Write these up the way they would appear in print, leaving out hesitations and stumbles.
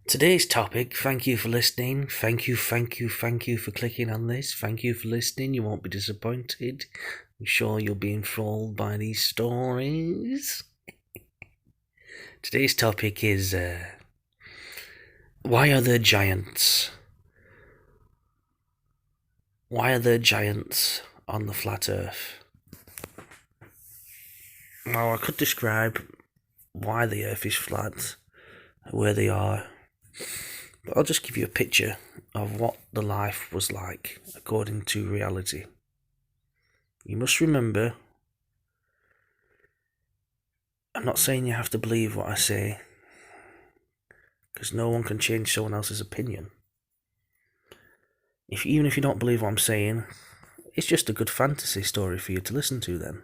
Today's topic, thank you for listening. Thank you for clicking on this. Thank you for listening. You won't be disappointed. I'm sure you'll be enthralled by these stories. Today's topic is why are there giants? Why are there giants on the flat earth? Now, I could describe why the earth is flat, where they are, but I'll just give you a picture of what the life was like according to reality. You must remember, I'm not saying you have to believe what I say, because no one can change someone else's opinion. Even if you don't believe what I'm saying, it's just a good fantasy story for you to listen to then.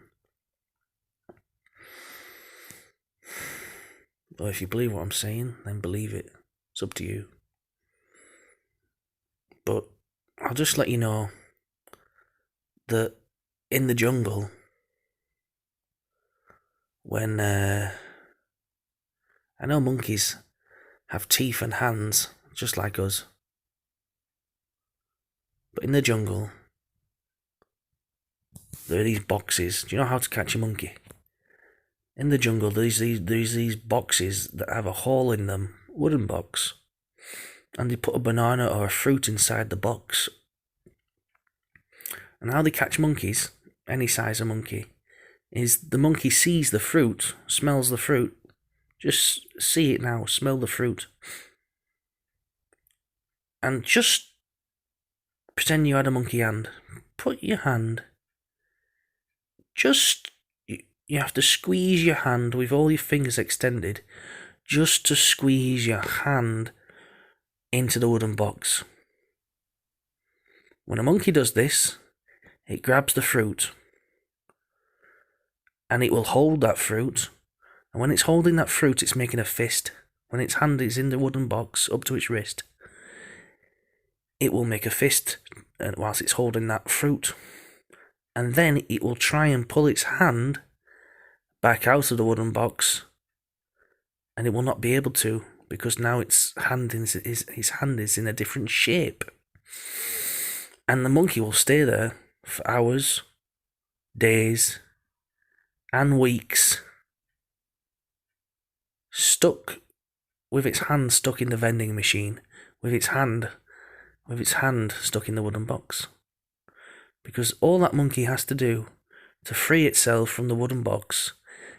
Or if you believe what I'm saying, then believe it. It's up to you. But I'll just let you know that in the jungle, when I know monkeys have teeth and hands just like us, but in the jungle there are these boxes. Do you know how to catch a monkey? In the jungle there's these boxes that have a hole in them, wooden box, and they put a banana or a fruit inside the box. And how they catch monkeys, any size of monkey, is the monkey sees the fruit, smells the fruit. Just see it now, smell the fruit. And just pretend you had a monkey hand. Put your hand, you have to squeeze your hand with all your fingers extended, just to squeeze your hand into the wooden box. When a monkey does this, it grabs the fruit, and it will hold that fruit, and when it's holding that fruit, it's making a fist. When its hand is in the wooden box up to its wrist, it will make a fist whilst it's holding that fruit, and then it will try and pull its hand back out of the wooden box, and it will not be able to, because now its hand is in a different shape. And the monkey will stay there for hours, days, and weeks, stuck with its hand stuck in the vending machine, with its hand stuck in the wooden box. Because all that monkey has to do to free itself from the wooden box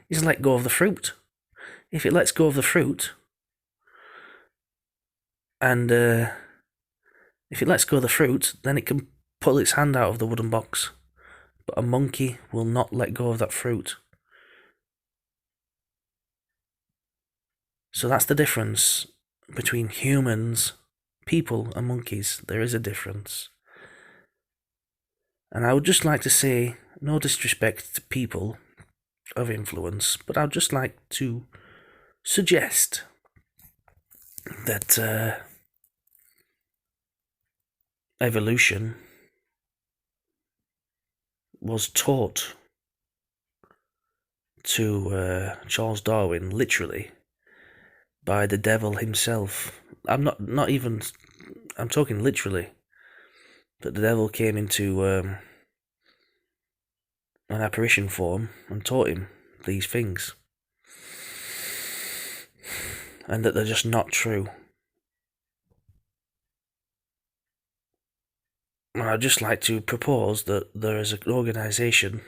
is let go of the fruit. If it lets go of the fruit, and if it lets go of the fruit, then it can pull its hand out of the wooden box. But a monkey will not let go of that fruit. So that's the difference between humans, people, and monkeys. There is a difference. And I would just like to say, no disrespect to people of influence, but I'd just like to suggest that evolution was taught to Charles Darwin, literally, by the devil himself. I'm talking literally. That the devil came into an apparition form and taught him these things. And that they're just not true. And I'd just like to propose that there is an organisation.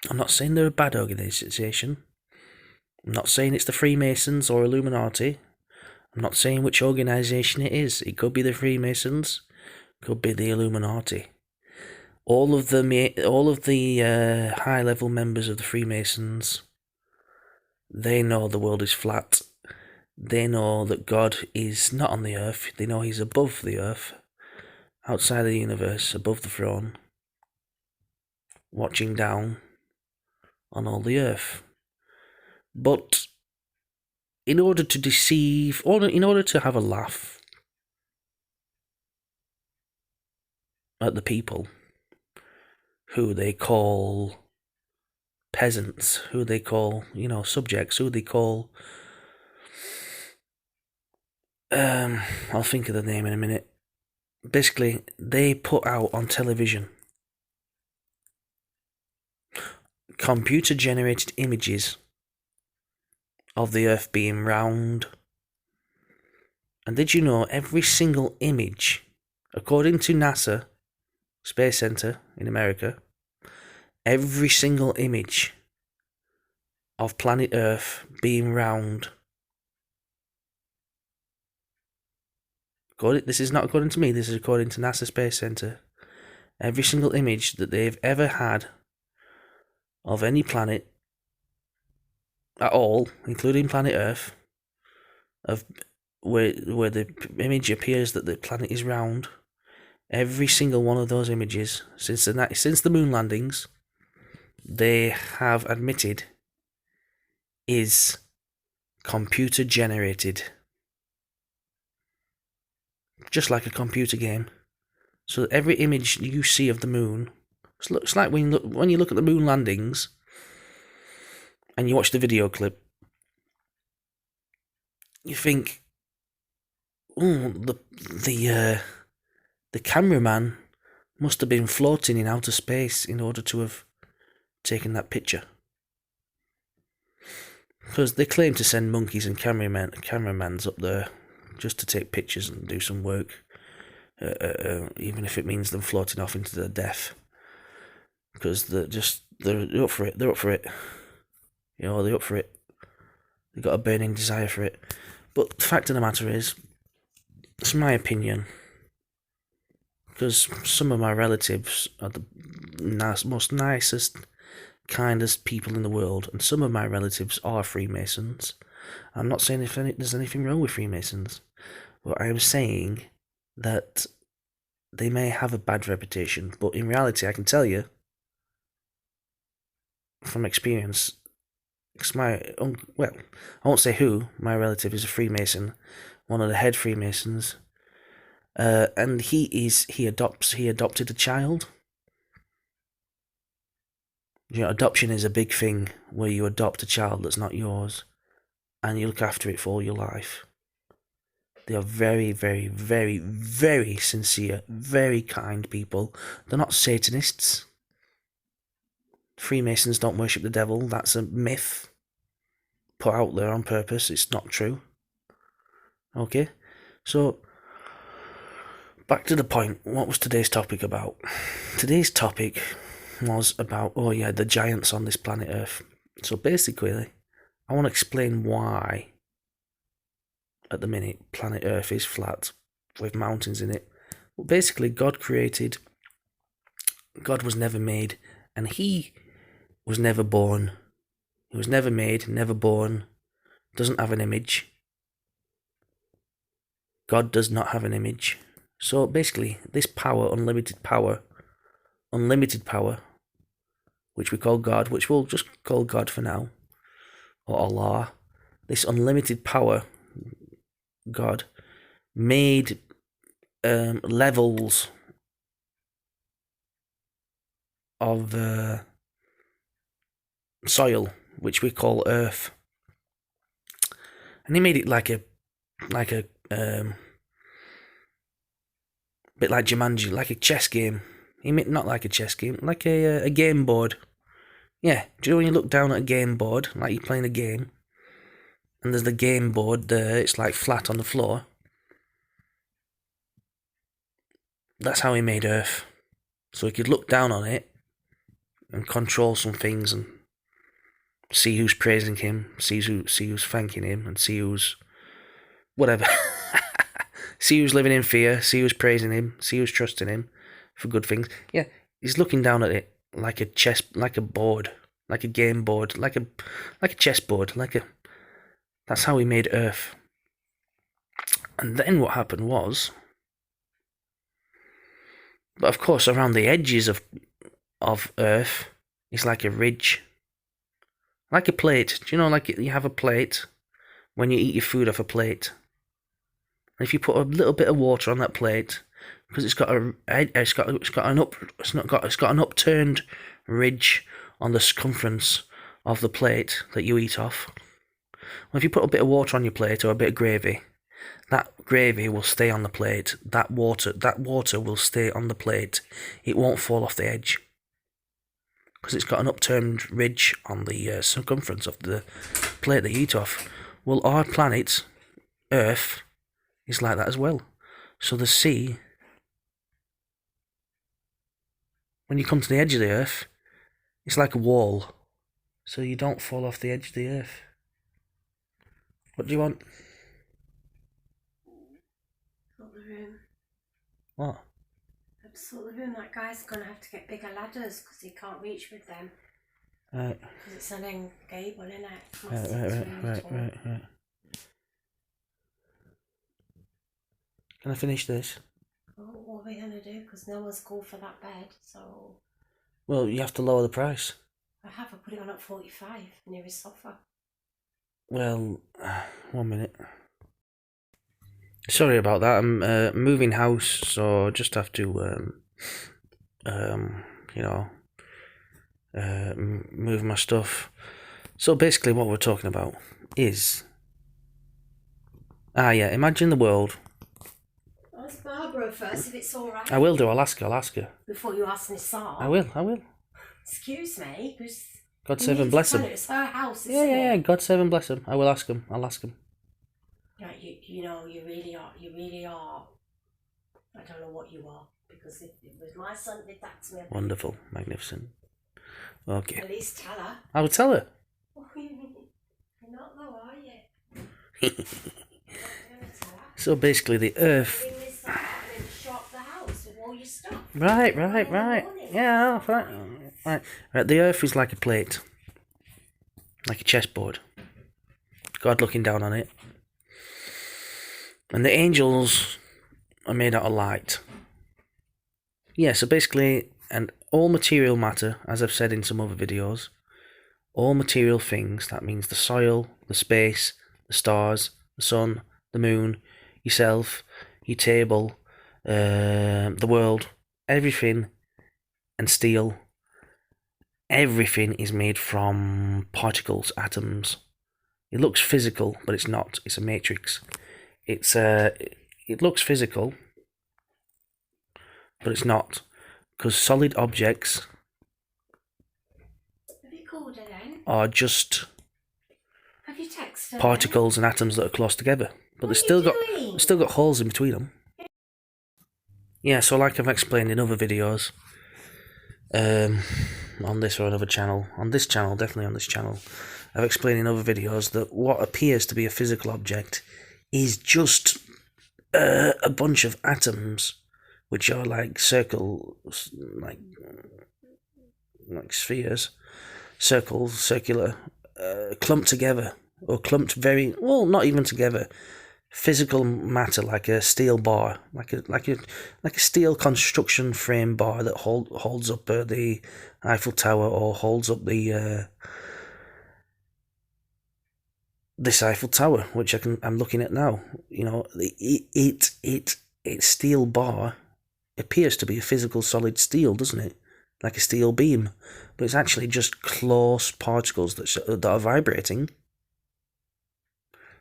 I'm not saying they're a bad organisation. I'm not saying it's the Freemasons or Illuminati. I'm not saying which organisation it is. It could be the Freemasons, could be the Illuminati. All of the high-level members of the Freemasons, they know the world is flat. They know that God is not on the earth. They know he's above the earth, outside the universe, above the throne, watching down on all the earth. But in order to deceive, or in order to have a laugh at the people who they call peasants, who they call, subjects, who they call I'll think of the name in a minute. Basically, they put out on television computer-generated images of the Earth being round. And did you know every single image, according to NASA Space Center in America, every single image of planet Earth being round, this is not according to me, this is according to NASA Space Center, every single image that they've ever had of any planet at all, including planet Earth, of where the image appears that the planet is round, every single one of those images since the moon landings, they have admitted is computer generated, just like a computer game. So every image you see of the moon, it's like when you look at the moon landings and you watch the video clip, you think, oh, the cameraman must have been floating in outer space in order to have taken that picture. Because they claim to send monkeys and cameramans up there just to take pictures and do some work, even if it means them floating off into their death. Because they're up for it. They're up for it. You know, they're up for it. They've got a burning desire for it. But the fact of the matter is, it's my opinion, because some of my relatives are the most nicest, kindest people in the world, and some of my relatives are Freemasons. I'm not saying there's anything wrong with Freemasons, but I am saying that they may have a bad reputation, but in reality, I can tell you from experience, I won't say who, my relative is a Freemason, one of the head Freemasons, and he adopted a child. You know, adoption is a big thing where you adopt a child that's not yours and you look after it for all your life. They are very, very, very, very sincere, very kind people. They're not Satanists. Freemasons don't worship the devil. That's a myth put out there on purpose. It's not true. Okay? So, back to the point. What was today's topic about? Today's topic was about, the giants on this planet Earth. So basically, I want to explain why, at the minute, planet Earth is flat with mountains in it. Well, basically, God was never made, and He was never born. He was never made, never born, doesn't have an image. God does not have an image. So basically, this power, unlimited power, which we call God, which we'll just call God for now, or Allah, this unlimited power, God, made levels of soil, which we call Earth, and He made it like a bit like Jumanji, like a chess game. He made not like a chess game, like a game board. Yeah, do you know when you look down at a game board, like you're playing a game, and there's the game board there, it's like flat on the floor? That's how He made Earth. So He could look down on it and control some things and see who's praising Him, see who's thanking Him, and see who's whatever. See who's living in fear, see who's praising Him, see who's trusting Him for good things. Yeah, He's looking down at it like a board, like a game board, like a chessboard, that's how He made Earth. And then what happened was, but of course around the edges of Earth is like a ridge, like a plate. Do you know, like you have a plate when you eat your food off a plate? And if you put a little bit of water on that plate, because it's got an upturned ridge on the circumference of the plate that you eat off. Well, if you put a bit of water on your plate or a bit of gravy, that gravy will stay on the plate. That water will stay on the plate. It won't fall off the edge because it's got an upturned ridge on the circumference of the plate that you eat off. Well, our planet, Earth, is like that as well. So the sea, when you come to the edge of the Earth, it's like a wall. So you don't fall off the edge of the Earth. What do you want? Sort the room. What? Sort the room. That guy's gonna have to get bigger ladders because he can't reach with them. Right. Because it's an end gable, isn't it? Right. Can I finish this? Well, what are we gonna do? Because no one's called for that bed, so. Well, you have to lower the price. I put it on at 45 near his sofa. Well, 1 minute. Sorry about that. I'm moving house, so I just have to, move my stuff. So basically, what we're talking about is, imagine the world. Ask Barbara first if it's all right. I will do. I'll ask her. Before you ask Nisar. I will. Excuse me, because. God save and bless him. It's her house, isn't Yeah. it? God save and bless him. I will ask him. I'll ask him. Right, you really are. I don't know what you are, because if it was my son did that to me. Wonderful, magnificent. Okay. At least tell her. I will tell her. You're not though, are you? So basically, the Earth. Shop the house with all your stuff. Right. Yeah, right. The Earth is like a plate, like a chessboard. God looking down on it, and the angels are made out of light. Yeah, so basically, and all material matter, as I've said in some other videos, all material things, that means the soil, the space, the stars, the sun, the moon, yourself, your table, the world, everything, and steel, everything is made from particles, atoms. It looks physical, but it's not. It's a matrix. It looks physical, but it's not, because solid objects are just particles and atoms that are close together, but they've still got holes in between them. Yeah, so like I've explained in other videos, on this or another channel, definitely on this channel, I've explained in other videos that what appears to be a physical object is just a bunch of atoms, which are like circles, like spheres, circular, clumped together, or clumped not even together. Physical matter, like a steel bar, like a steel construction frame bar that holds up the Eiffel Tower, or holds up the this Eiffel Tower, which I'm looking at now. You know, its steel bar appears to be a physical solid steel, doesn't it? Like a steel beam, but it's actually just close particles that are vibrating.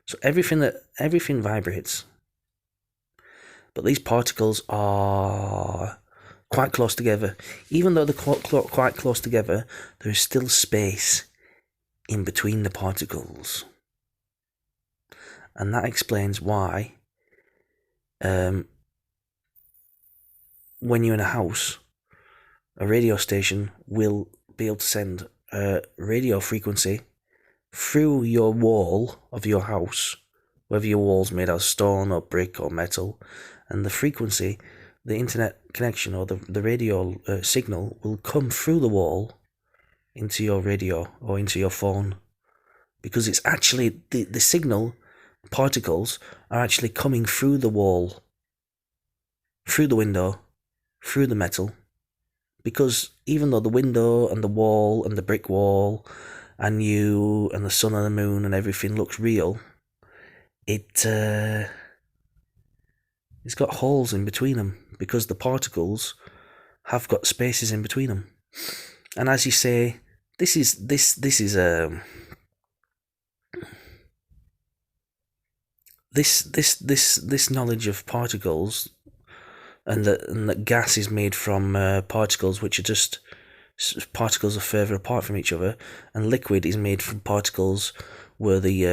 So everything vibrates, but these particles are quite close together. Even though they're quite close together, there is still space in between the particles, and that explains why, when you're in a house, a radio station will be able to send a radio frequency through your wall of your house, whether your wall's made out of stone or brick or metal, and the frequency, the internet connection or the radio signal will come through the wall into your radio or into your phone, because it's actually the signal particles are actually coming through the wall, through the window, through the metal, because even though the window and the wall and the brick wall and you and the sun and the moon and everything looks real, it's got holes in between them, because the particles have got spaces in between them. And as you say, this is this knowledge of particles, and that gas is made from particles which are just particles are further apart from each other, and liquid is made from particles where the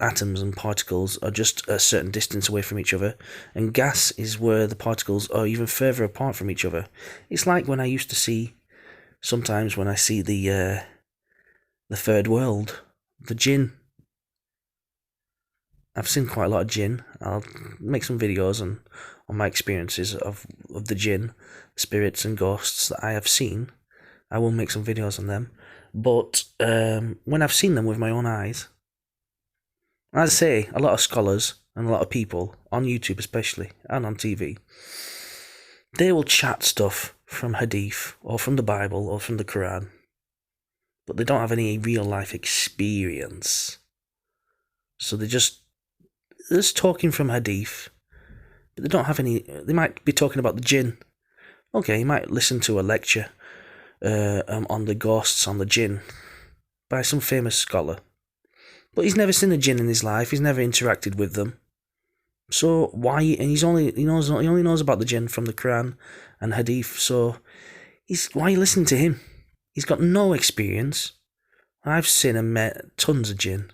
atoms and particles are just a certain distance away from each other, and gas is where the particles are even further apart from each other. It's like when I used to see, sometimes when I see the third world, the jinn. I've seen quite a lot of jinn. I'll make some videos on my experiences of the jinn, spirits and ghosts that I have seen. I will make some videos on them. But when I've seen them with my own eyes, as I say, a lot of scholars and a lot of people, on YouTube especially, and on TV, they will chat stuff from Hadith, or from the Bible, or from the Quran, but they don't have any real life experience. So they're just talking from Hadith, but they don't have any. They might be talking about the jinn. Okay, you might listen to a lecture on the ghosts, on the jinn, by some famous scholar, but he's never seen a jinn in his life. He's never interacted with them. So why? And he only knows about the jinn from the Quran and Hadith. So why are you listening to him? He's got no experience. I've seen and met tons of jinn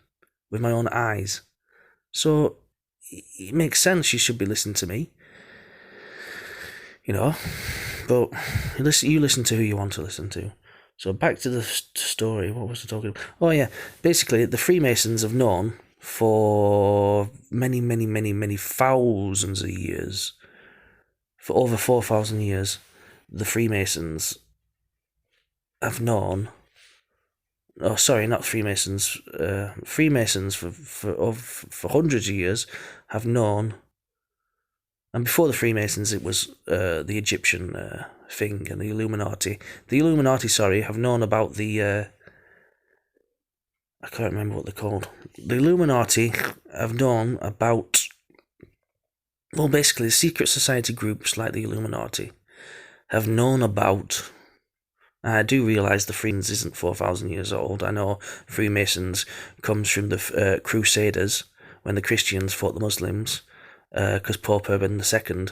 with my own eyes. So it makes sense you should be listening to me. But you listen to who you want to listen to. So back to the story. What was I talking about? Oh yeah, basically the Freemasons have known for many, many, many, many thousands of years, for over 4,000 years, the Freemasons have known. Oh, sorry, not Freemasons. Freemasons for hundreds of years have known. And before the Freemasons, it was the Egyptian thing and the Illuminati. The Illuminati, have known about the... I can't remember what they're called. The Illuminati have known about... Well, basically, secret society groups like the Illuminati have known about... I do realise the Freemasons isn't 4,000 years old. I know Freemasons comes from the Crusaders, when the Christians fought the Muslims, because Pope Urban II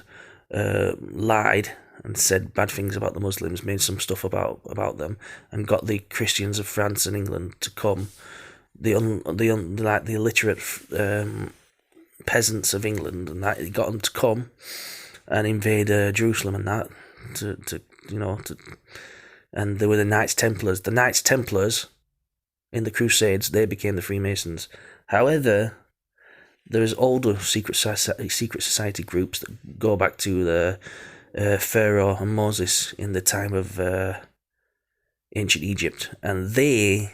lied and said bad things about the Muslims, made some stuff about them, and got the Christians of France and England to come, the illiterate peasants of England, and that he got them to come and invade Jerusalem and that and they were the Knights Templars. The Knights Templars in the Crusades, they became the Freemasons. However, there is older secret society groups that go back to the Pharaoh and Moses in the time of ancient Egypt, and the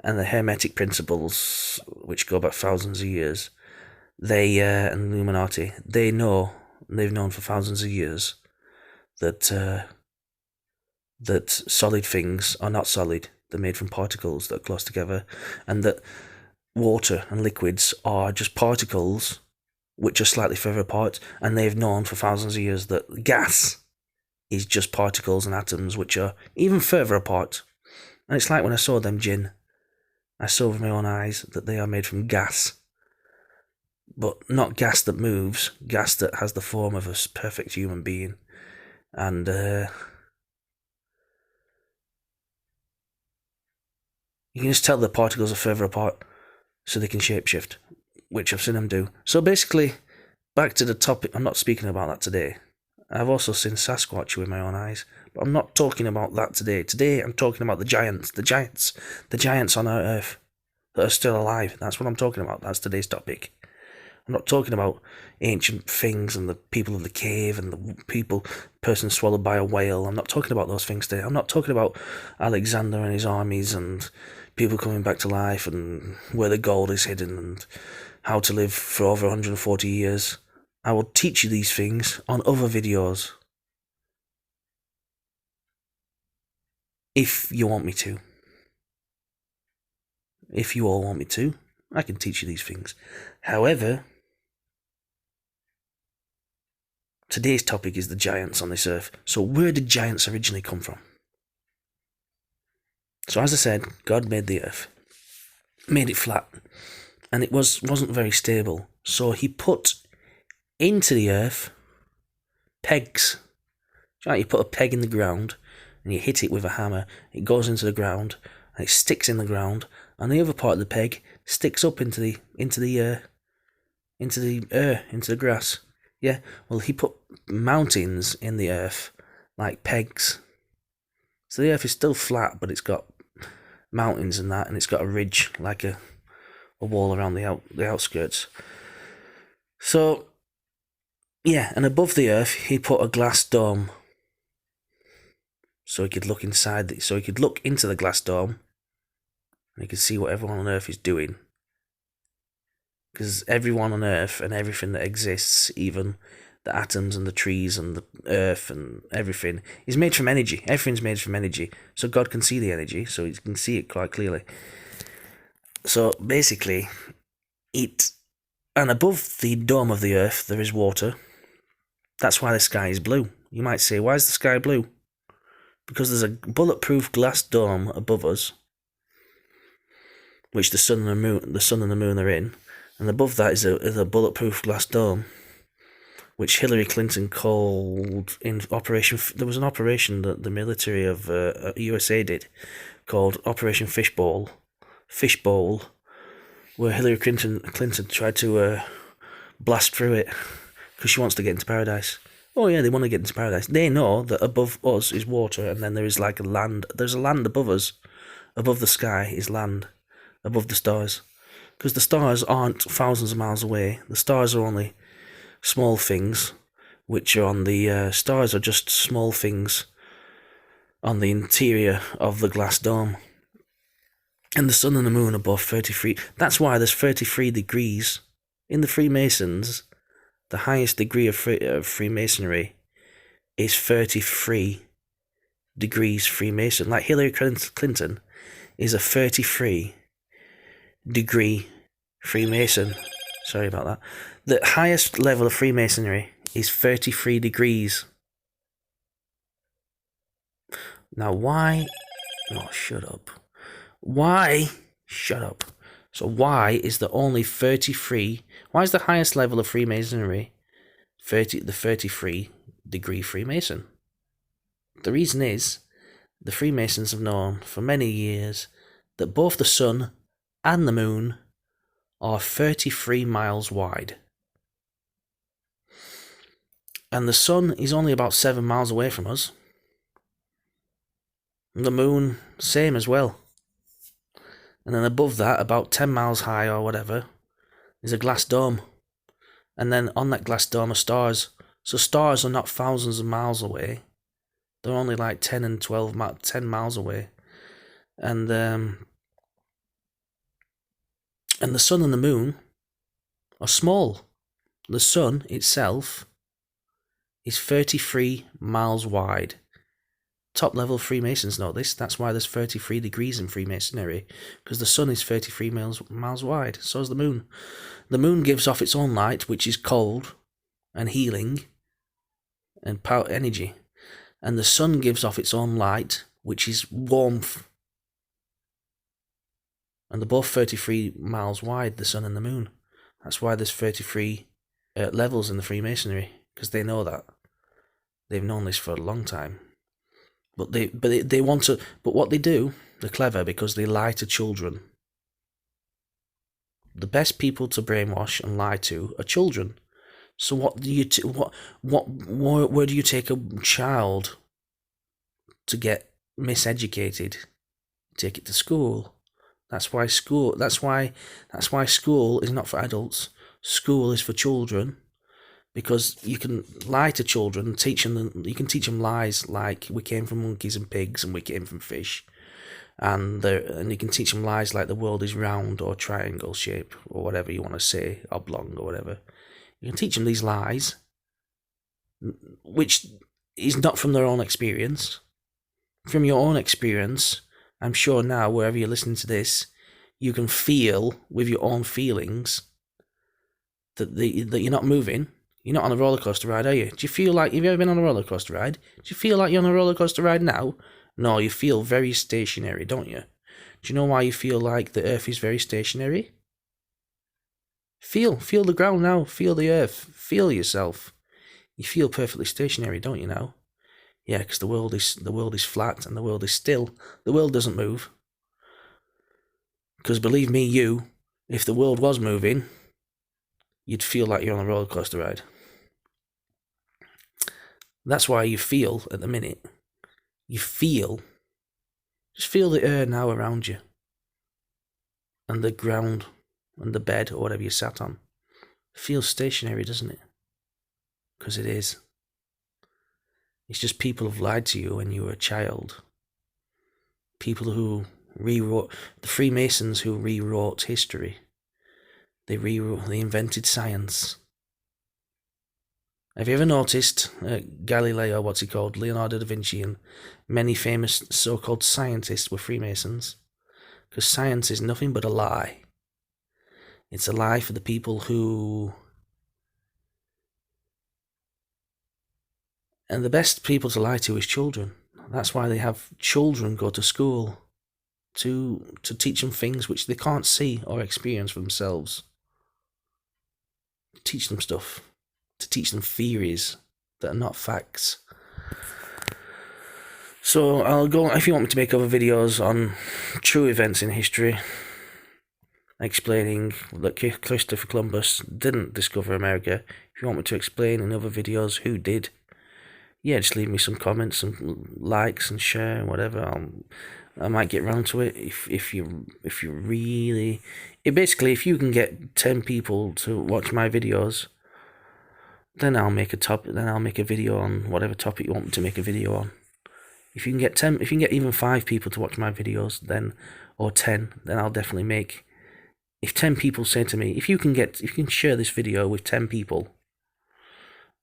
Hermetic principles, which go back thousands of years, they and Illuminati, they've known for thousands of years that solid things are not solid. They're made from particles that are close together, and that water and liquids are just particles which are slightly further apart, and they've known for thousands of years that gas is just particles and atoms which are even further apart. And it's like when I saw them jinn, I saw with my own eyes that they are made from gas, but not gas that moves, gas that has the form of a perfect human being. And you can just tell the particles are further apart so they can shapeshift, which I've seen them do. So basically, back to the topic, I'm not speaking about that today. I've also seen Sasquatch with my own eyes, but I'm not talking about that today. Today I'm talking about the giants on our Earth that are still alive. That's what I'm talking about. That's today's topic. I'm not talking about ancient things and the people of the cave and the person swallowed by a whale. I'm not talking about those things today. I'm not talking about Alexander and his armies and people coming back to life and where the gold is hidden and how to live for over 140 years. I will teach you these things on other videos, if you want me to. If you all want me to, I can teach you these things. However, today's topic is the giants on this earth. So where did giants originally come from? So as I said, God made the earth, made it flat, and it wasn't very stable. So he put into the earth pegs. You put a peg in the ground and you hit it with a hammer. It goes into the ground and it sticks in the ground, and the other part of the peg sticks up into the grass. Yeah. Well, he put mountains in the earth like pegs. So the earth is still flat, but it's got mountains and that, and it's got a ridge like a wall around the outskirts. So, yeah, and above the earth, he put a glass dome. So he could look inside, so he could look into the glass dome, and he could see what everyone on Earth is doing. Because everyone on Earth and everything that exists, even the atoms and the trees and the Earth and everything, is made from energy. Everything's made from energy. So God can see the energy, so he can see it quite clearly. So basically, and above the dome of the Earth, there is water. That's why the sky is blue. You might say, why is the sky blue? Because there's a bulletproof glass dome above us, which the sun and the moon are in, and above that is a bulletproof glass dome, which Hillary Clinton called in Operation. There was an operation that the military of USA did called Operation Fishbowl, where Hillary Clinton tried to blast through it because she wants to get into paradise. Oh yeah, they want to get into paradise. They know that above us is water, and then there is like a land. There's a land above us. Above the sky is land. Above the stars. Because the stars aren't thousands of miles away. The stars are only small things, which are on the... stars are just small things on the interior of the glass dome. And the sun and the moon are both 33. That's why there's 33 degrees. In the Freemasons, the highest degree of Freemasonry is 33 degrees Freemason. Like Hillary Clinton is a 33 degree Freemason. Sorry about that. The highest level of Freemasonry is 33 degrees. Now why... Oh, shut up. Why... Shut up. So why is there only 33... Why is the highest level of Freemasonry the 33 degree Freemason? The reason is, the Freemasons have known for many years that both the sun and the moon are 33 miles wide. And the sun is only about 7 miles away from us. And the moon, same as well. And then above that, about 10 miles high or whatever, is a glass dome. And then on that glass dome are stars. So stars are not thousands of miles away. They're only like 10 miles away. And the sun and the moon are small. The sun itself is 33 miles wide. Top level Freemasons know this. That's why there's 33 degrees in Freemasonry, because the sun is 33 miles wide. So is the moon. The moon gives off its own light, which is cold and healing and power energy. And the sun gives off its own light, which is warmth. And they're both 33 miles wide, the sun and the moon. That's why there's 33 levels in the Freemasonry, because they know that. They've known this for a long time. But they want to. But what they do, they're clever because they lie to children. The best people to brainwash and lie to are children. So what do you where do you take a child to get miseducated? Take it to school. That's why school is not for adults. School is for children. Because you can lie to children, you can teach them lies like we came from monkeys and pigs and we came from fish. And you can teach them lies like the world is round or triangle shape or whatever you want to say, oblong or whatever. You can teach them these lies, which is not from their own experience. From your own experience, I'm sure now, wherever you're listening to this, you can feel with your own feelings that you're not moving. You're not on a roller coaster ride, are you? Do you feel like, have you ever been on a roller coaster ride? Do you feel like you're on a roller coaster ride now? No, you feel very stationary, don't you? Do you know why you feel like the Earth is very stationary? Feel the ground now. Feel the earth. Feel yourself. You feel perfectly stationary, don't you now? Yeah, because the world is flat and the world is still. The world doesn't move. Because believe me, if the world was moving, you'd feel like you're on a roller coaster ride. That's why you feel at the minute. You feel. Just feel the air now around you. And the ground and the bed or whatever you sat on. It feels stationary, doesn't it? Because it is. It's just people have lied to you when you were a child. People who rewrote, the Freemasons who rewrote history. They invented science. Have you ever noticed Galileo, Leonardo da Vinci, and many famous so-called scientists were Freemasons? Because science is nothing but a lie. It's a lie for the people who... And the best people to lie to is children. That's why they have children go to school to teach them things which they can't see or experience for themselves. Teach them stuff. To teach them theories that are not facts. So I'll go, if you want me to make other videos on true events in history, explaining that Christopher Columbus didn't discover America, if you want me to explain in other videos who did, yeah, just leave me some comments and likes and share and whatever. I might get round to it if you really... Basically, if you can get 10 people to watch my videos, then I'll make a video on whatever topic you want me to make a video on. If you can get even 5 people to watch my videos, or 10, then I'll definitely make... If 10 people say to me, if you can share this video with 10 people,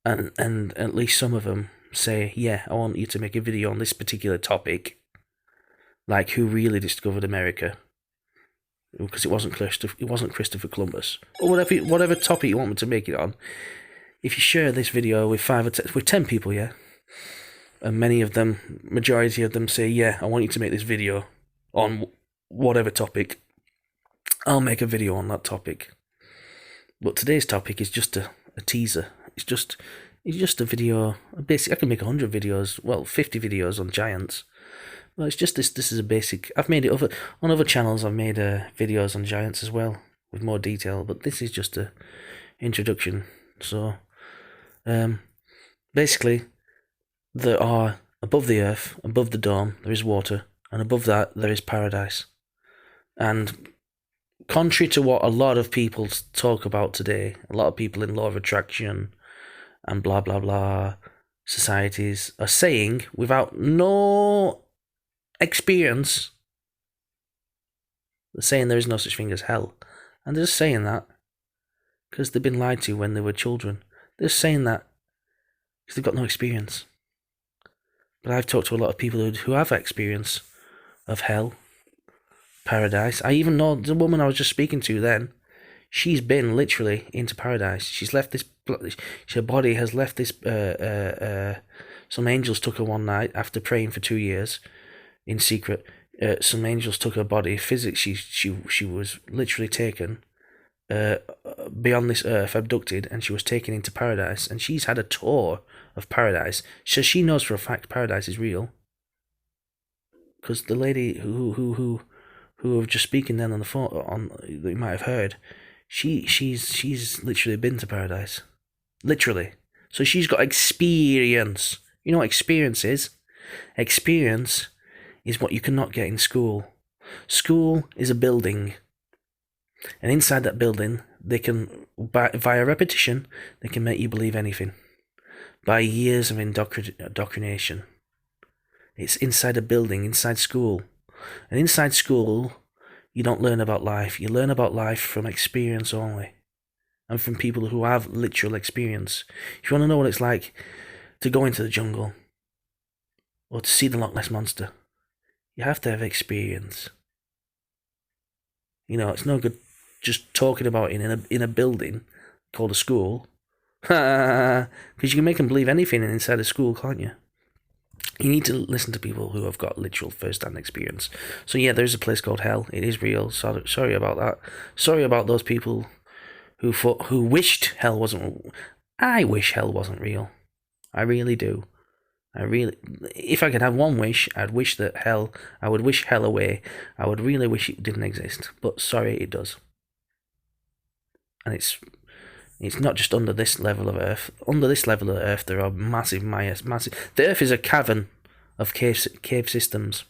and at least some of them say, yeah, I want you to make a video on this particular topic, like who really discovered America, because it wasn't Christopher Columbus, or whatever topic you want me to make it on. If you share this video with 10 people, yeah, and majority of them say, yeah, I want you to make this video on whatever topic, I'll make a video on that topic. But today's topic is just a teaser. It's just a video. Basically, I can make 100 videos, 50 videos on giants. Well, it's just this is a basic. I've made it on other channels. I've made videos on giants as well with more detail, but this is just a introduction. So, basically, there are above the earth, above the dome, there is water, and above that there is paradise. And contrary to what a lot of people talk about today, a lot of people in law of attraction and blah blah blah societies are saying, without no experience, they're saying there is no such thing as hell. And they're just saying that because they've been lied to when they were children. They're saying that because they've got no experience. But I've talked to a lot of people who have experience of hell, paradise. I even know the woman I was just speaking to then, she's been literally into paradise. She's left this, her body has left this, some angels took her one night after praying for 2 years in secret. Some angels took her body. Physically, she was literally taken beyond this earth, abducted, and she was taken into paradise. And she's had a tour of paradise, so she knows for a fact paradise is real. Because the lady who were just speaking then on the phone, that you might have heard, she's literally been to paradise, literally. So she's got experience. You know what experience is? Experience is what you cannot get in school. School is a building, and inside that building, they can, via repetition, they can make you believe anything. By years of indoctrination. It's inside a building, inside school. And inside school, you don't learn about life. You learn about life from experience only. And from people who have literal experience. If you want to know what it's like to go into the jungle, or to see the Loch Ness Monster, you have to have experience. You know, it's no good just talking about it in a building called a school. Because you can make them believe anything inside a school, can't you? You need to listen to people who have got literal first-hand experience. So yeah, there's a place called hell. It is real. Sorry about that. Sorry about those people who wished hell wasn't. I wish hell wasn't real. I really do. If I could have one wish, I would wish hell away. I would really wish it didn't exist. But sorry, it does. And it's not just under this level of Earth. Under this level of Earth, there are massive. The Earth is a cavern of cave systems.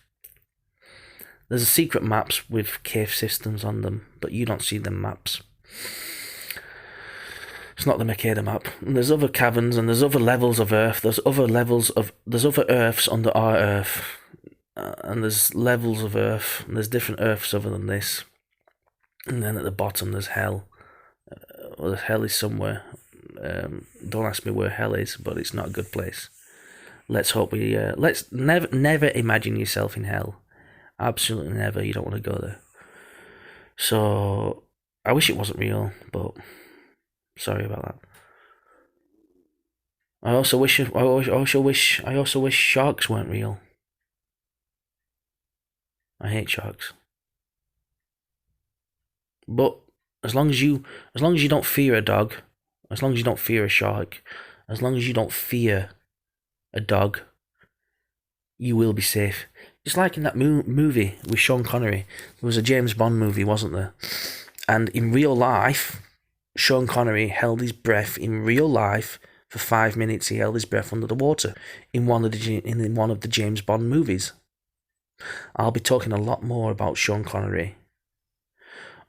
There's secret maps with cave systems on them, but you don't see them maps. It's not the Mercator map. And there's other caverns and there's other levels of Earth. There's other Earths under our Earth, and there's levels of Earth. And there's different Earths other than this. And then at the bottom there's hell. Well, hell is somewhere. Don't ask me where hell is, but it's not a good place. Let's hope let's never imagine yourself in hell. Absolutely never. You don't want to go there. So I wish it wasn't real, but sorry about that. I also wish sharks weren't real. I hate sharks. But as long as you don't fear a dog, as long as you don't fear a shark, as long as you don't fear a dog, you will be safe. Just like in that movie with Sean Connery. There was a James Bond movie, wasn't there? And in real life, Sean Connery held his breath in real life for 5 minutes. He held his breath under the water in one of the James Bond movies. I'll be talking a lot more about Sean Connery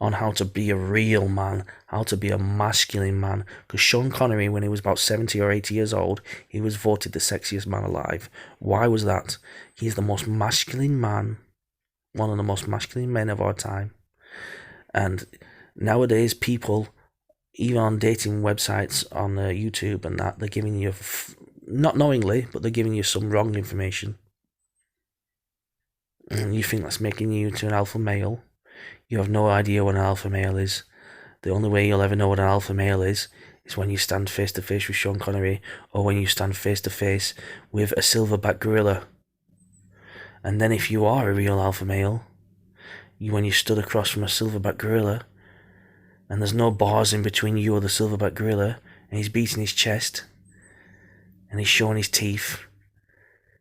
on how to be a real man, how to be a masculine man. Because Sean Connery, when he was about 70 or 80 years old, he was voted the sexiest man alive. Why was that? He's the most masculine man, one of the most masculine men of our time. And nowadays, people, even on dating websites, on YouTube and that, they're giving you, not knowingly, but they're giving you some wrong information. And you think that's making you to an alpha male. You have no idea what an alpha male is. The only way you'll ever know what an alpha male is when you stand face to face with Sean Connery, or when you stand face to face with a silverback gorilla. And then if you are a real alpha male, when you stood across from a silverback gorilla, and there's no bars in between you or the silverback gorilla, and he's beating his chest, and he's showing his teeth,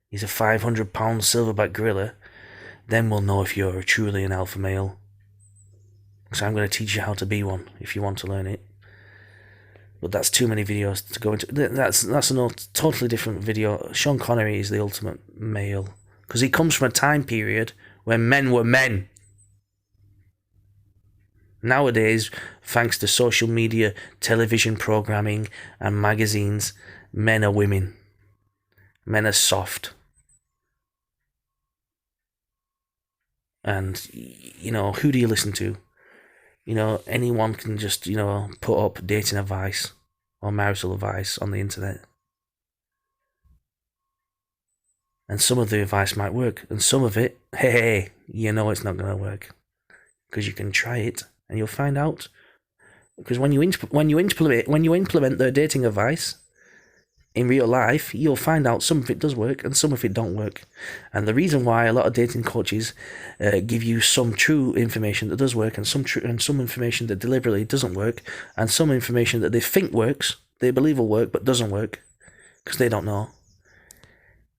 he's a 500-pound silverback gorilla, then we'll know if you're truly an alpha male. So I'm going to teach you how to be one if you want to learn it. But that's too many videos to go into. That's a totally different video. Sean Connery is the ultimate male, because he comes from a time period where men were men. Nowadays, thanks to social media, television programming, and magazines, men are women. Men are soft. And, who do you listen to? Anyone can just, put up dating advice or marital advice on the internet. And some of the advice might work, and some of it, it's not going to work. Because you can try it, and you'll find out. Because when you implement their dating advice in real life, you'll find out some of it does work and some of it don't work. And the reason why a lot of dating coaches give you some true information that does work, and some information that deliberately doesn't work, and some information that they think works, they believe will work but doesn't work, because they don't know,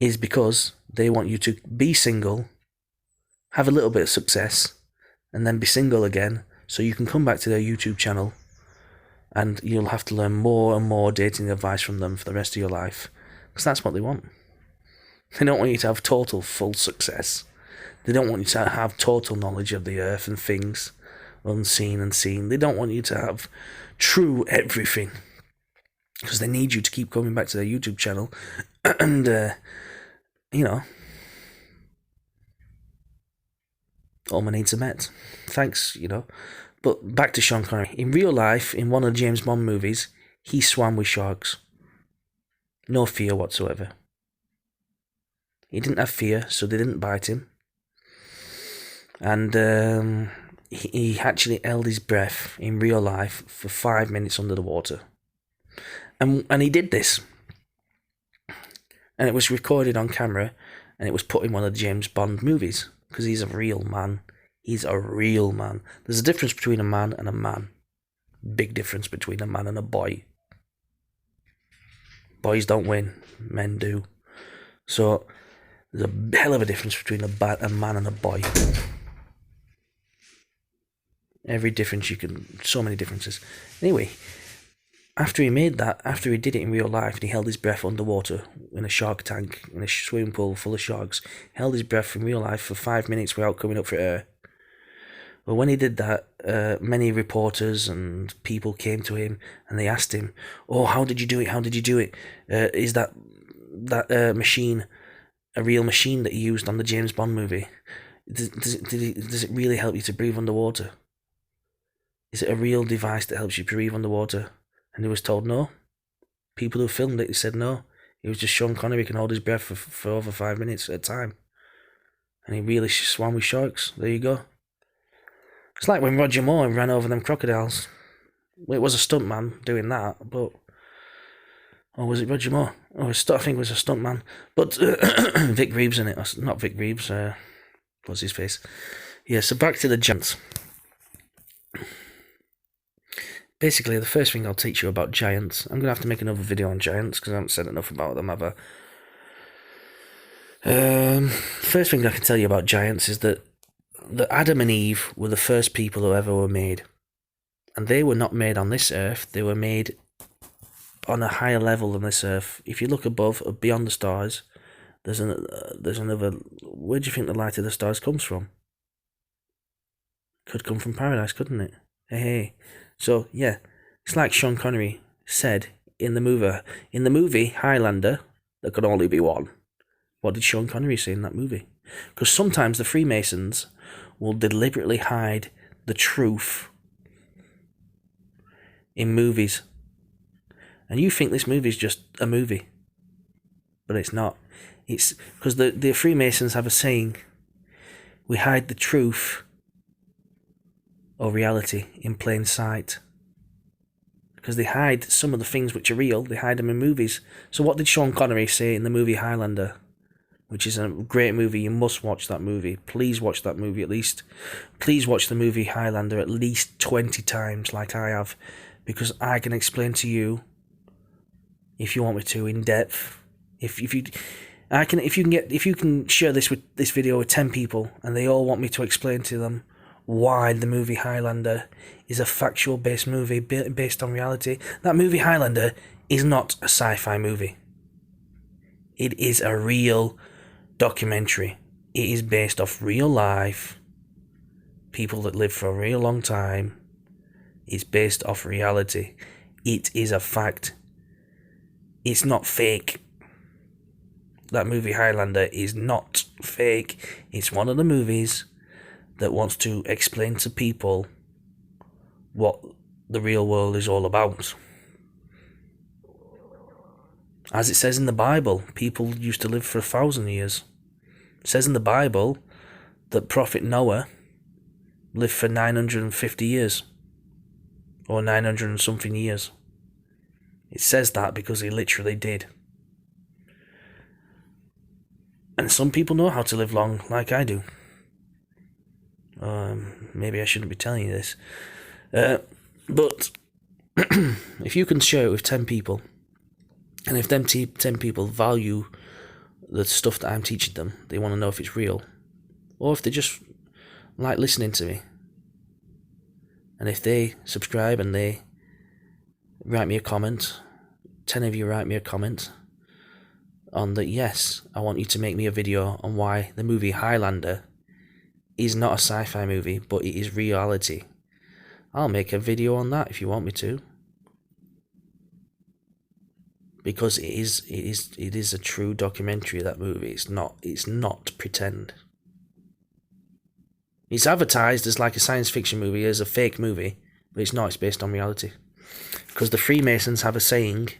is because they want you to be single, have a little bit of success, and then be single again, so you can come back to their YouTube channel, and you'll have to learn more and more dating advice from them for the rest of your life. Because that's what they want. They don't want you to have total full success. They don't want you to have total knowledge of the earth and things, unseen and seen. They don't want you to have true everything. Because they need you to keep coming back to their YouTube channel. And, all my needs are met. Thanks, But back to Sean Connery. In real life, in one of the James Bond movies, he swam with sharks. No fear whatsoever. He didn't have fear, so they didn't bite him. And he actually held his breath in real life for 5 minutes under the water. And he did this. And it was recorded on camera, and it was put in one of the James Bond movies, because he's a real man. He's a real man. There's a difference between a man and a man. big difference between a man and a boy. Boys don't win, men do. So there's a hell of a difference between a man and a boy. Every difference so many differences. Anyway, after he made that, after he did it in real life, and he held his breath underwater in a shark tank, in a swimming pool full of sharks, held his breath in real life for 5 minutes without coming up for air. Well, when he did that, many reporters and people came to him and they asked him, "Oh, how did you do it? How did you do it? Is that machine a real machine that he used on the James Bond movie? Does it really help you to breathe underwater? Is it a real device that helps you breathe underwater?" And he was told no. People who filmed it said no. It was just Sean Connery can hold his breath for over 5 minutes at a time. And he really swam with sharks. There you go. It's like when Roger Moore ran over them crocodiles. Well, it was a stuntman doing that, but... Or was it Roger Moore? Oh, I think it was a stuntman. But Vic Reeves in it. Not Vic Reeves. What's his face? Yeah, so back to the giants. Basically, the first thing I'll teach you about giants... I'm going to have to make another video on giants, because I haven't said enough about them, have I? First thing I can tell you about giants is that Adam and Eve were the first people who ever were made. And they were not made on this earth, they were made on a higher level than this earth. If you look above, beyond the stars, there's another... Where do you think the light of the stars comes from? Could come from paradise, couldn't it? Hey. So, yeah, it's like Sean Connery said in the movie Highlander, there could only be one. What did Sean Connery say in that movie? Because sometimes the Freemasons will deliberately hide the truth in movies. And you think this movie is just a movie. But it's not. It's because the Freemasons have a saying, we hide the truth or reality in plain sight. Because they hide some of the things which are real, they hide them in movies. So what did Sean Connery say in the movie Highlander? Which is a great movie, you must watch that movie. Please watch that movie at least. Please watch the movie Highlander at least 20 times like I have. Because I can explain to you, if you want me to, in depth. If you can share this video with 10 people and they all want me to explain to them why the movie Highlander is a factual based movie based on reality. That movie Highlander is not a sci-fi movie. It is a real documentary. It is based off real life, people that lived for a real long time. It's based off reality. It is a fact. It's not fake. That movie Highlander is not fake. It's one of the movies that wants to explain to people what the real world is all about. As it says in the Bible, people used to live for 1,000 years. It says in the Bible that Prophet Noah lived for 950 years. Or 900 and something years. It says that because he literally did. And some people know how to live long, like I do. Maybe I shouldn't be telling you this. But if you can share it with 10 people, and if them 10 people value the stuff that I'm teaching them, they want to know if it's real, or if they just like listening to me, and if they subscribe and they write me a comment, 10 of you write me a comment on that, yes, I want you to make me a video on why the movie Highlander is not a sci-fi movie, but it is reality. I'll make a video on that if you want me to. Because it is a true documentary, that movie. It's not pretend. It's advertised as like a science fiction movie, as a fake movie, but it's not, it's based on reality. Because the Freemasons have a saying,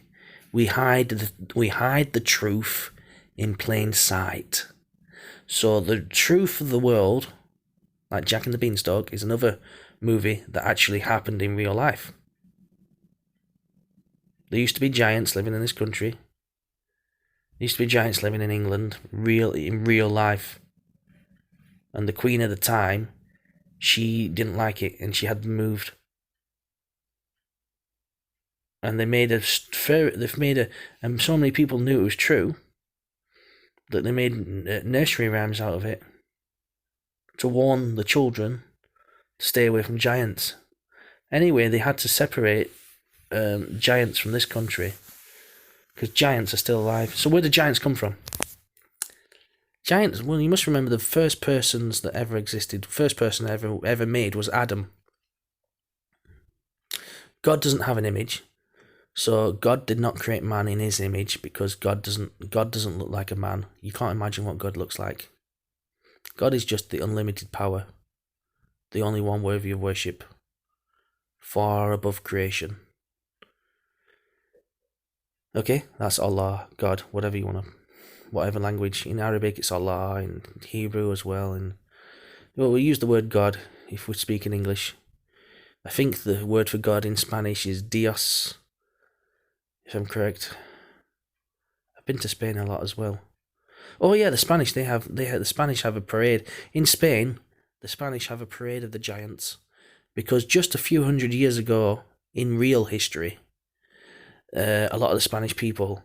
we hide the truth in plain sight. So the truth of the world, like Jack and the Beanstalk, is another movie that actually happened in real life. There used to be giants living in this country. There used to be giants living in England, in real life. And the Queen at the time, she didn't like it and she had them moved. and they've made and so many people knew it was true that they made nursery rhymes out of it to warn the children to stay away from giants. Anyway, they had to separate giants from this country because giants are still alive. So where did giants come from? Giants, well, you must remember the first persons that ever existed, first person ever made was Adam. God doesn't have an image, so God did not create man in his image because God doesn't look like a man. You can't imagine what God looks like. God is just the unlimited power, the only one worthy of worship, far above creation. Okay, that's Allah, God, whatever you want to, whatever language. In Arabic it's Allah, in Hebrew as well, and well, we use the word God if we speak in English. I think the word for God in Spanish is Dios, if I'm correct. I've been to Spain a lot as well. Oh yeah, the Spanish the Spanish have a parade in Spain. The Spanish have a parade of the giants because just a few hundred years ago, in real history, a lot of the Spanish people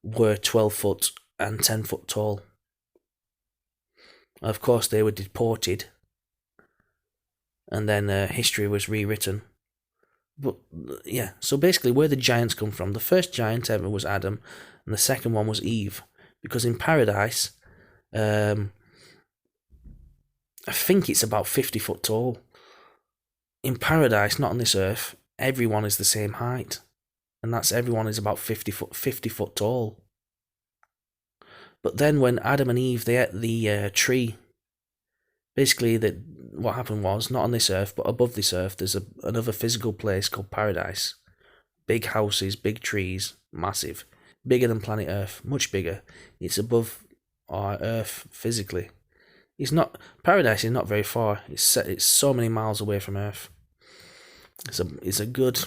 were 12 foot and 10 foot tall. Of course, they were deported, and then history was rewritten. But yeah, so basically, where the giants come from? The first giant ever was Adam, and the second one was Eve. Because in paradise, I think it's about 50 foot tall. In paradise, not on this earth, everyone is the same height, and that's everyone is about 50 foot tall. But then when Adam and Eve they ate the tree, basically what happened was, not on this earth, but above this earth, there's another physical place called paradise. Big houses, big trees, massive. Bigger than planet Earth, much bigger. It's above our Earth physically. Paradise is not very far. It's so many miles away from Earth. It's a good,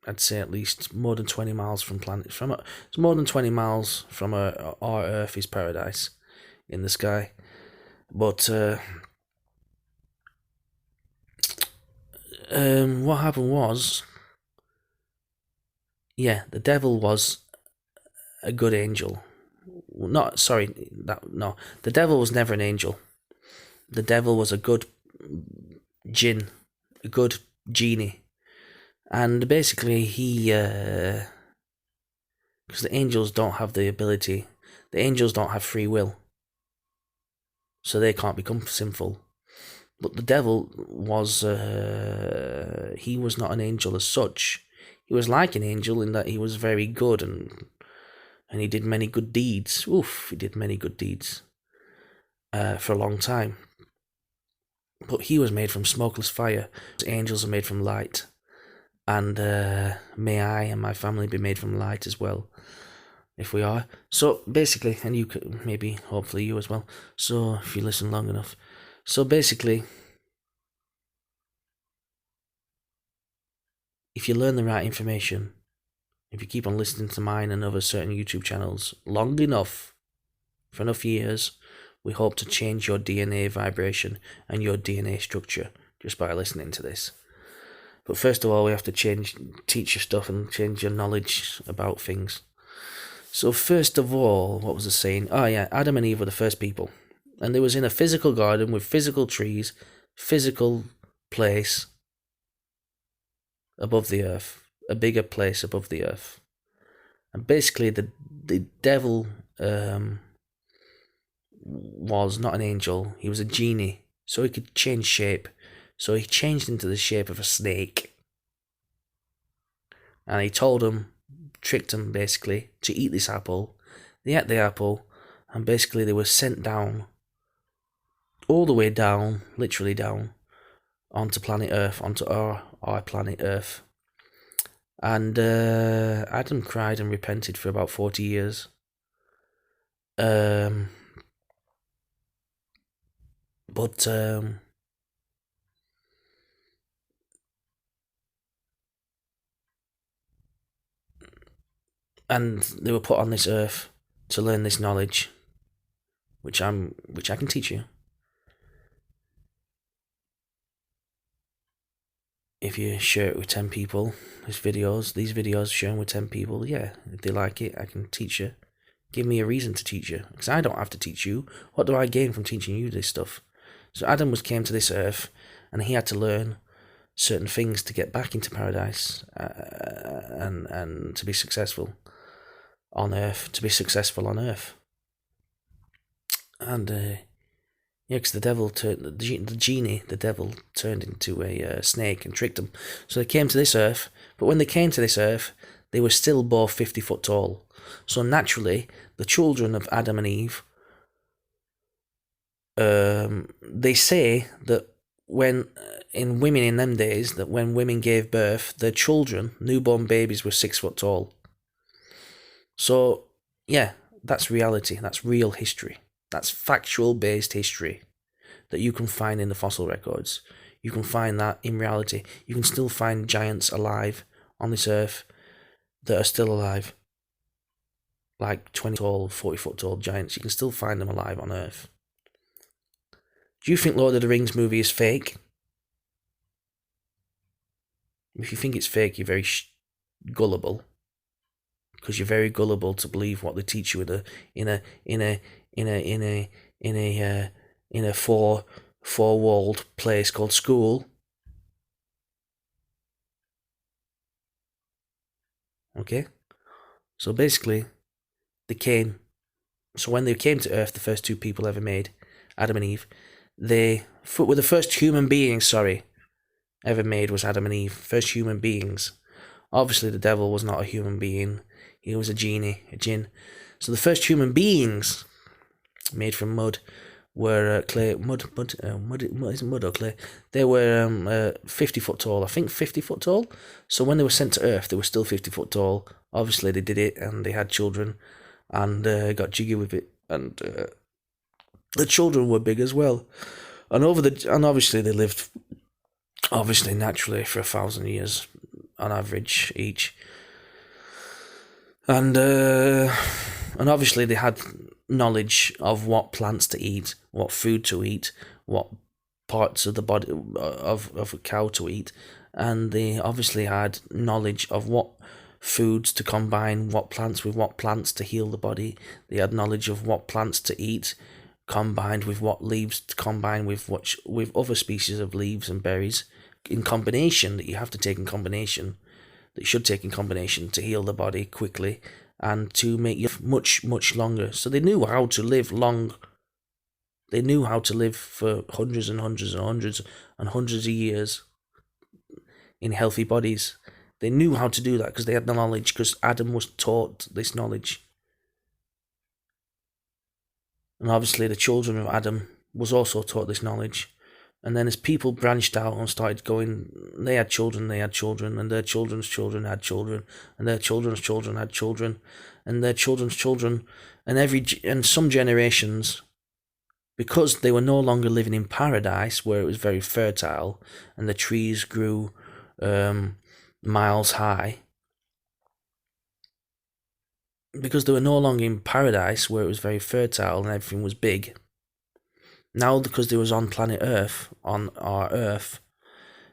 I'd say at least more than 20 miles from it's more than 20 miles from our Earth is paradise in the sky. But what happened was, the devil was a good angel. The devil was never an angel. The devil was a good jinn, a good genie. And basically because the angels don't have the ability, the angels don't have free will. So they can't become sinful. But the devil was, he was not an angel as such. He was like an angel in that he was very good and he did many good deeds. He did many good deeds for a long time. But he was made from smokeless fire. Angels are made from light. And may I and my family be made from light as well, if we are. So basically, and you could, maybe, hopefully you as well. So if you listen long enough. So basically, if you learn the right information, if you keep on listening to mine and other certain YouTube channels long enough, for enough years, we hope to change your DNA vibration and your DNA structure just by listening to this. But first of all, we have to teach you stuff and change your knowledge about things. So first of all, what was I saying? Oh yeah, Adam and Eve were the first people. And they was in a physical garden with physical trees, physical place above the earth. A bigger place above the earth. And basically the devil was not an angel, he was a genie, so he could change shape. So he changed into the shape of a snake. And he tricked them basically, to eat this apple. They ate the apple, and basically they were sent down, all the way down, literally down, onto planet Earth, onto our planet Earth. And Adam cried and repented for about 40 years. And they were put on this earth to learn this knowledge, which I can teach you. if you share it with 10 people, these videos sharing with 10 people, yeah, if they like it, I can teach you. Give me a reason to teach you, because I don't have to teach you. What do I gain from teaching you this stuff? So Adam came to this earth, and he had to learn certain things to get back into paradise, and to be successful on earth. And yeah, because the devil turned into a snake and tricked them. So they came to this earth, but when they came to this earth, they were still both 50 foot tall. So naturally, the children of Adam and Eve, they say that when in women in them days, that when women gave birth, their children, newborn babies, were 6 foot tall. So yeah, that's reality. That's real history. That's factual based history that you can find in the fossil records. You can find that in reality. You can still find giants alive on this earth that are still alive. Like 20 tall, 40 foot tall giants. You can still find them alive on earth. Do you think Lord of the Rings movie is fake? If you think it's fake, you're very gullible. Because you're very gullible to believe what they teach you in a four-walled place called school. Okay? So basically, when they came to Earth, the first two people ever made, Adam and Eve, they were the first human beings, ever made was Adam and Eve. First human beings. Obviously, the devil was not a human being. He was a genie, a jinn. So the first human beings made from mud were mud or clay. They were 50 foot tall. I think 50 foot tall. So when they were sent to Earth, they were still 50 foot tall. Obviously, they did it, and they had children, and got jiggy with it, and the children were big as well. And obviously they lived, naturally, for 1,000 years on average each. And obviously they had knowledge of what plants to eat, what food to eat, what parts of the body of a cow to eat, and they obviously had knowledge of what foods to combine, what plants with what plants to heal the body. They had knowledge of what plants to eat, combined with what leaves to combine with other species of leaves and berries in combination, that you have to take in combination, that you should take in combination to heal the body quickly and to make you much, much longer. So they knew how to live long. They knew how to live for hundreds and hundreds and hundreds and hundreds of years in healthy bodies. They knew how to do that because they had the knowledge, because Adam was taught this knowledge. And obviously the children of Adam was also taught this knowledge. And then as people branched out and started going, they had children, and their children's children had children, and their children's children had children, and their children's children, and some generations, because they were no longer living in paradise where it was very fertile and the trees grew miles high, because they were no longer in paradise where it was very fertile and everything was big. Now, because they was on planet Earth, on our Earth,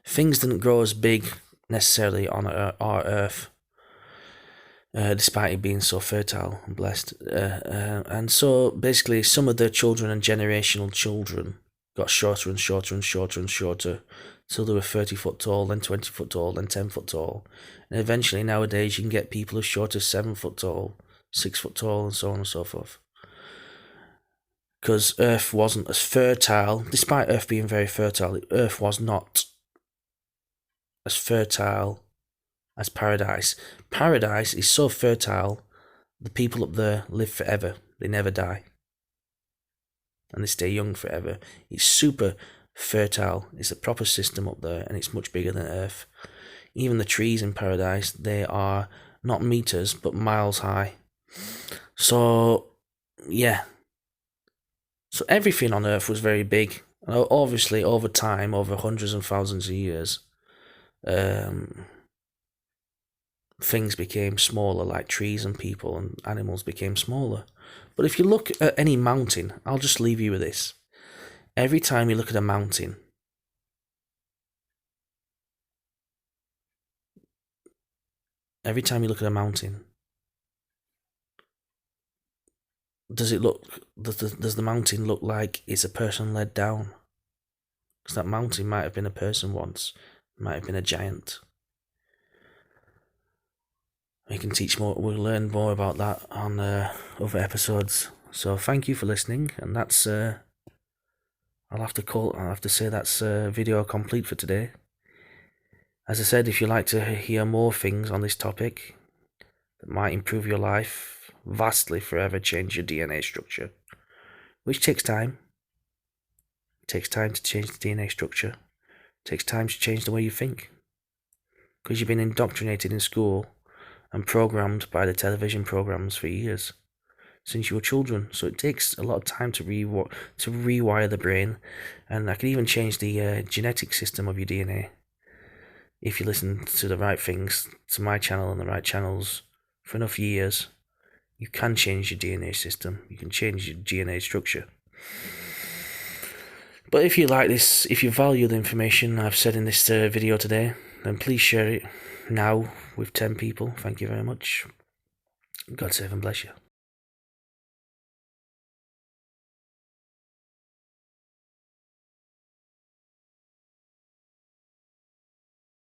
things didn't grow as big necessarily on our Earth, despite it being so fertile and blessed. And so basically some of their children and generational children got shorter and shorter and shorter and shorter till they were 30 foot tall, then 20 foot tall, then 10 foot tall. And eventually nowadays you can get people as short as 7 foot tall, 6 foot tall, and so on and so forth. Because Earth wasn't as fertile, despite Earth being very fertile, Earth was not as fertile as paradise. Paradise is so fertile, the people up there live forever. They never die. And they stay young forever. It's super fertile. It's a proper system up there, and it's much bigger than Earth. Even the trees in paradise, they are not meters, but miles high. So, yeah. So everything on Earth was very big. And obviously, over time, over hundreds and thousands of years, things became smaller, like trees and people and animals became smaller. But if you look at any mountain, I'll just leave you with this. Every time you look at a mountain, every time you look at a mountain, does the mountain look like it's a person led down? Because that mountain might have been a person once, might have been a giant. We can teach more, we'll learn more about that on other episodes. So thank you for listening, and that's I'll have to say that's video complete for today. As I said, if you'd like to hear more things on this topic that might improve your life, vastly forever change your DNA structure, which takes time. It takes time to change the DNA structure. It takes time to change the way you think. Because you've been indoctrinated in school and programmed by the television programs for years, since you were children. So it takes a lot of time to rewire the brain, and I can even change the genetic system of your DNA. If you listen to the right things, to my channel and the right channels for enough years, you can change your DNA system. You can change your DNA structure. But if you like this, if you value the information I've said in this video today, then please share it now with 10 people. Thank you very much. God save and bless you.